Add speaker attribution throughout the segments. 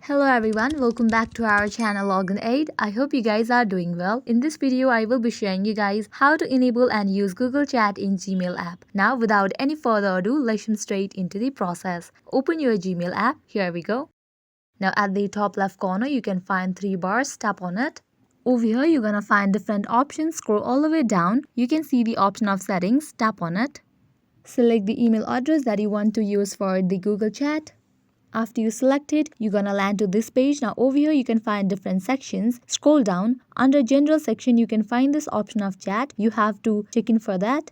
Speaker 1: Hello everyone, welcome back to our channel Login Aid. I hope you guys are doing well. In this video, I will be showing you guys how to enable and use Google Chat in Gmail app. Now without any further ado, let's jump straight into the process. Open your Gmail app. Here we go. Now at the top left corner, you can find three bars. Tap on it. Over here, you're gonna find different options. Scroll all the way down. You can see the option of settings. Tap on it. Select the email address that you want to use for the Google Chat. After you select it, you're gonna land to this page. Now over here you can find different sections. Scroll down. Under general section you can find this option of chat. You have to check in for that.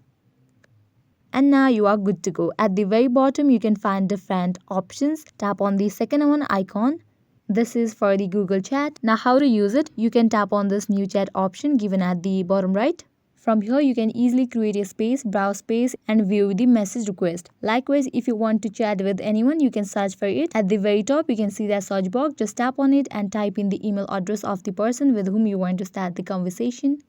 Speaker 1: And now you are good to go. At the very bottom you can find different options. Tap on the second one icon. This is for the Google Chat. Now how to use it? You can tap on this new chat option given at the bottom right. From here, you can easily create a space, browse space, and view the message request. Likewise, if you want to chat with anyone, you can search for it. At the very top, you can see that search box. Just tap on it and type in the email address of the person with whom you want to start the conversation.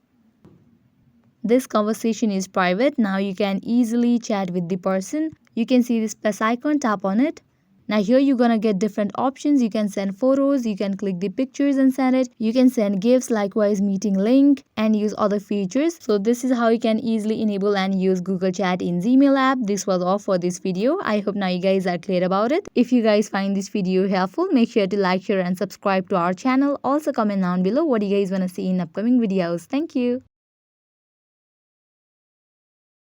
Speaker 1: This conversation is private. Now you can easily chat with the person. You can see this plus icon, tap on it. Now here you're gonna get different options. You can send photos, you can click the pictures and send it. You can send gifts, likewise meeting link, and use other features. So this is how you can easily enable and use Google Chat in Gmail app. This was all for this video. I hope now you guys are clear about it. If you guys find this video helpful, make sure to like, share and subscribe to our channel. Also comment down below what you guys wanna see in upcoming videos. Thank you.